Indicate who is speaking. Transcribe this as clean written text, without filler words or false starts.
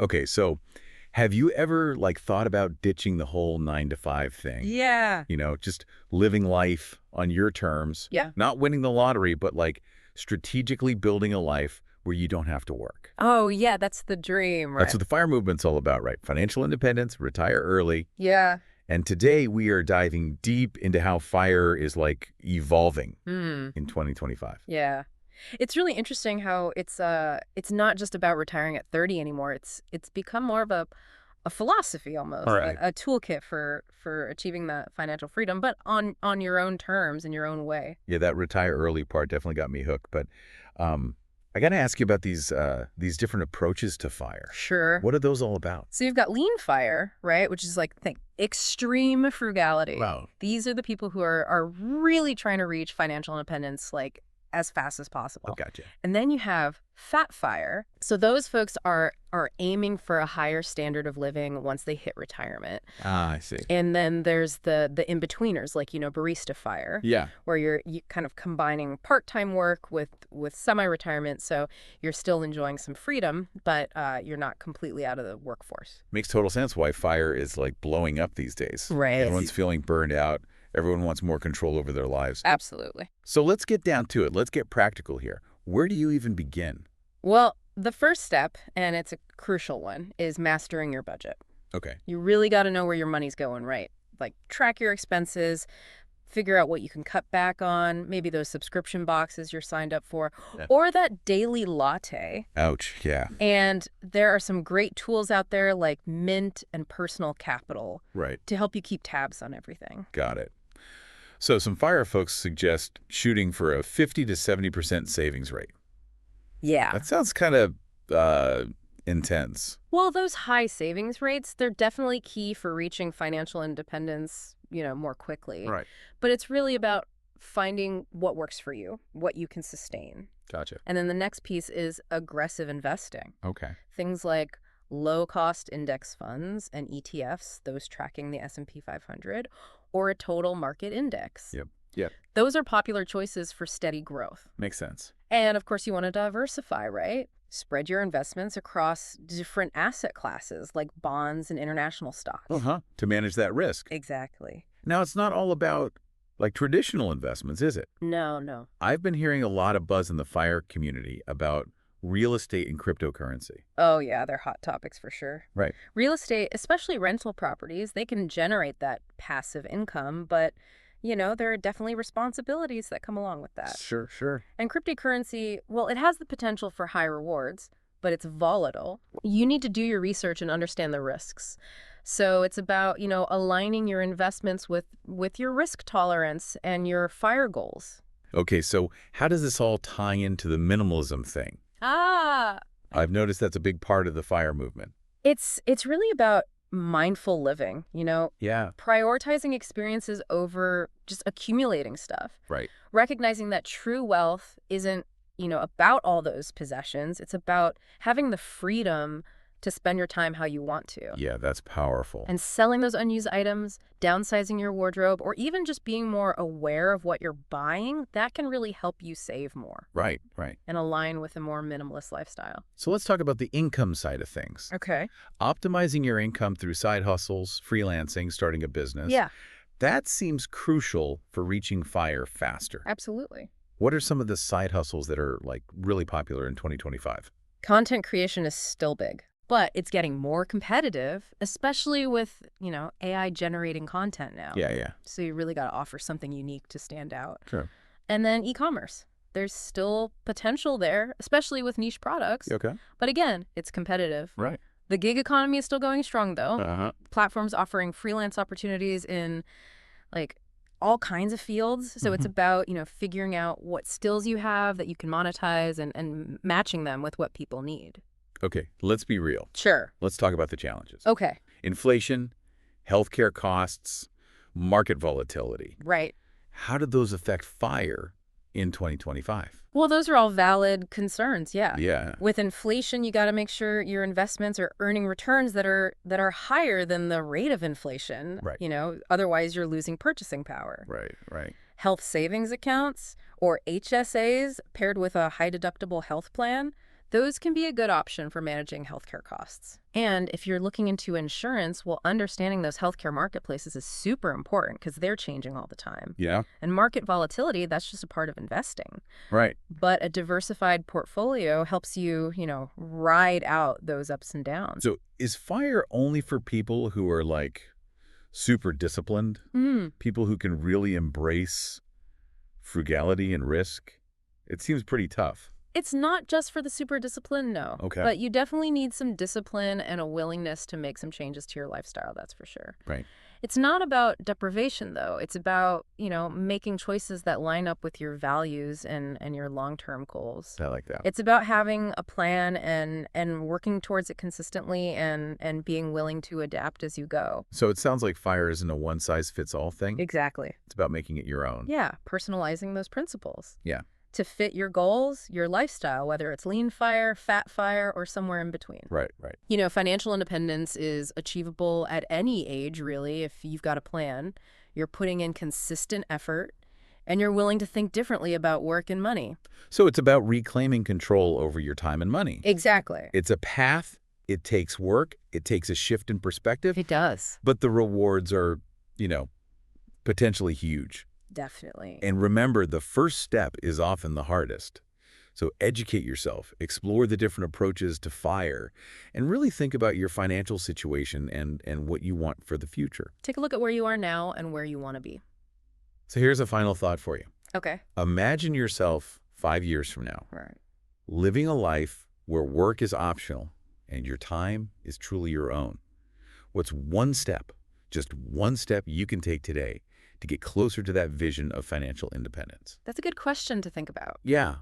Speaker 1: Okay, so have you ever thought about ditching the whole 9 to 5 thing?
Speaker 2: Yeah.
Speaker 1: Just living life on your terms,
Speaker 2: Yeah.
Speaker 1: not winning the lottery, but strategically building a life where you don't have to work.
Speaker 2: Oh, yeah, that's the dream,
Speaker 1: That's
Speaker 2: right?
Speaker 1: what the FIRE movement's all about, right? Financial independence, retire early.
Speaker 2: Yeah.
Speaker 1: And today we are diving deep into how FIRE is evolving
Speaker 2: Hmm.
Speaker 1: in 2025.
Speaker 2: Yeah. It's really interesting how it's not just about retiring at 30 anymore. It's become more of a philosophy
Speaker 1: All
Speaker 2: almost,
Speaker 1: right.
Speaker 2: a toolkit for achieving that financial freedom, but on your own terms in your own way.
Speaker 1: Yeah, that retire early part definitely got me hooked. But um, I got to ask you about these different approaches to FIRE.
Speaker 2: Sure.
Speaker 1: What are those all about?
Speaker 2: So you've got lean fire, right? Which is think extreme frugality.
Speaker 1: Wow.
Speaker 2: These are the people who are really trying to reach financial independence as fast as
Speaker 1: Oh,
Speaker 2: possible.
Speaker 1: gotcha.
Speaker 2: And then you have fat fire. So those folks are aiming for a higher standard of living once they hit retirement.
Speaker 1: Ah, I see.
Speaker 2: And then there's the in-betweeners, barista fire,
Speaker 1: Yeah.
Speaker 2: where you kind of combining part-time work with semi-retirement. So you're still enjoying some freedom, but you're not completely out of the workforce.
Speaker 1: Makes total sense why FIRE is blowing up these days.
Speaker 2: Right.
Speaker 1: Everyone's feeling burned out. Everyone wants more control over their lives.
Speaker 2: Absolutely.
Speaker 1: So let's get down to it. Let's get practical here. Where do you even begin?
Speaker 2: Well, the first step, and it's a crucial one, is mastering your budget.
Speaker 1: Okay.
Speaker 2: You really got to know where your money's going, right? Track your expenses, figure out what you can cut back on, maybe those subscription boxes you're signed up for,
Speaker 1: Yeah.
Speaker 2: or that daily latte.
Speaker 1: Ouch. Yeah.
Speaker 2: And there are some great tools out there like Mint and Personal Capital
Speaker 1: Right.
Speaker 2: to help you keep tabs on everything.
Speaker 1: Got it. So some FIRE folks suggest shooting for a 50 to 70% savings rate.
Speaker 2: Yeah.
Speaker 1: That sounds kind of intense.
Speaker 2: Well, those high savings rates, they're definitely key for reaching financial independence, more quickly.
Speaker 1: Right.
Speaker 2: But it's really about finding what works for you, what you can sustain.
Speaker 1: Gotcha.
Speaker 2: And then the next piece is aggressive investing.
Speaker 1: Okay.
Speaker 2: Things like low-cost index funds and ETFs, those tracking the S&P 500, or a total market index.
Speaker 1: Yep. Yep.
Speaker 2: Those are popular choices for steady growth.
Speaker 1: Makes sense.
Speaker 2: And of course, you want to diversify, right? Spread your investments across different asset classes like bonds and international stocks.
Speaker 1: Uh-huh. To manage that risk.
Speaker 2: Exactly.
Speaker 1: Now, it's not all about traditional investments, is it?
Speaker 2: No.
Speaker 1: I've been hearing a lot of buzz in the FIRE community about real estate and cryptocurrency.
Speaker 2: Oh, yeah, they're hot topics for sure.
Speaker 1: Right.
Speaker 2: Real estate, especially rental properties, they can generate that passive income, but, there are definitely responsibilities that come along with that.
Speaker 1: Sure.
Speaker 2: And cryptocurrency, well, it has the potential for high rewards, but it's volatile. You need to do your research and understand the risks. So it's about, aligning your investments with your risk tolerance and your FIRE goals.
Speaker 1: Okay, so how does this all tie into the minimalism thing?
Speaker 2: Ah,
Speaker 1: I've noticed that's a big part of the FIRE movement.
Speaker 2: it's really about mindful living,
Speaker 1: Yeah.
Speaker 2: prioritizing experiences over just accumulating stuff.
Speaker 1: Right.
Speaker 2: Recognizing that true wealth isn't, about all those possessions. It's about having the freedom to spend your time how you want to.
Speaker 1: Yeah, that's powerful.
Speaker 2: And selling those unused items, downsizing your wardrobe, or even just being more aware of what you're buying, that can really help you save more
Speaker 1: Right.
Speaker 2: and align with a more minimalist lifestyle.
Speaker 1: So let's talk about the income side of things.
Speaker 2: Okay.
Speaker 1: Optimizing your income through side hustles, freelancing, starting a business.
Speaker 2: Yeah,
Speaker 1: That seems crucial for reaching FIRE faster.
Speaker 2: absolutely.
Speaker 1: What are some of the side hustles that are really popular in 2025?
Speaker 2: Content creation is still big, but it's getting more competitive, especially with, AI generating content now.
Speaker 1: Yeah.
Speaker 2: So you really got to offer something unique to stand out.
Speaker 1: Sure.
Speaker 2: And then e-commerce. There's still potential there, especially with niche products.
Speaker 1: Okay.
Speaker 2: But again, it's competitive.
Speaker 1: Right.
Speaker 2: The gig economy is still going strong, though.
Speaker 1: Uh-huh.
Speaker 2: Platforms offering freelance opportunities in all kinds of fields. So it's about, figuring out what skills you have that you can monetize and matching them with what people need.
Speaker 1: Okay, let's be real.
Speaker 2: Sure.
Speaker 1: Let's talk about the challenges.
Speaker 2: Okay.
Speaker 1: Inflation, healthcare costs, market volatility.
Speaker 2: Right.
Speaker 1: How did those affect FIRE in 2025?
Speaker 2: Well, those are all valid concerns, yeah.
Speaker 1: Yeah.
Speaker 2: With inflation, you got to make sure your investments are earning returns that are higher than the rate of inflation.
Speaker 1: Right.
Speaker 2: Otherwise you're losing purchasing power.
Speaker 1: Right.
Speaker 2: Health savings accounts or HSAs paired with a high deductible health plan, Those can be a good option for managing healthcare costs. And if you're looking into insurance, well, understanding those healthcare marketplaces is super important because they're changing all the time.
Speaker 1: Yeah.
Speaker 2: And market volatility, that's just a part of investing.
Speaker 1: Right.
Speaker 2: But a diversified portfolio helps you, ride out those ups and downs.
Speaker 1: So is FIRE only for people who are like super disciplined?
Speaker 2: Mm.
Speaker 1: People who can really embrace frugality and risk? It seems pretty tough.
Speaker 2: It's not just for the super disciplined, no.
Speaker 1: Okay.
Speaker 2: But you definitely need some discipline and a willingness to make some changes to your lifestyle, that's for sure.
Speaker 1: Right.
Speaker 2: It's not about deprivation, though. It's about, making choices that line up with your values and your long-term goals.
Speaker 1: I like that.
Speaker 2: It's about having a plan and working towards it consistently and being willing to adapt as you go.
Speaker 1: So it sounds like FIRE isn't a one-size-fits-all thing.
Speaker 2: Exactly.
Speaker 1: It's about making it your own.
Speaker 2: Yeah, personalizing those principles
Speaker 1: Yeah.
Speaker 2: to fit your goals, your lifestyle, whether it's lean FIRE, fat FIRE, or somewhere in between.
Speaker 1: Right, right.
Speaker 2: Financial independence is achievable at any age, really, if you've got a plan, you're putting in consistent effort, and you're willing to think differently about work and money.
Speaker 1: So it's about reclaiming control over your time and money.
Speaker 2: Exactly.
Speaker 1: It's a path. It takes work. It takes a shift in perspective.
Speaker 2: It does.
Speaker 1: But the rewards are, potentially huge.
Speaker 2: Definitely.
Speaker 1: And remember, the first step is often the hardest. So educate yourself, explore the different approaches to FIRE, and really think about your financial situation and what you want for the future.
Speaker 2: Take a look at where you are now and where you want to be.
Speaker 1: So here's a final thought for you.
Speaker 2: Okay.
Speaker 1: Imagine yourself 5 years from now,
Speaker 2: Right.
Speaker 1: living a life where work is optional and your time is truly your own. What's one step, just one step you can take today to get closer to that vision of financial independence?
Speaker 2: That's a good question to think about.
Speaker 1: Yeah,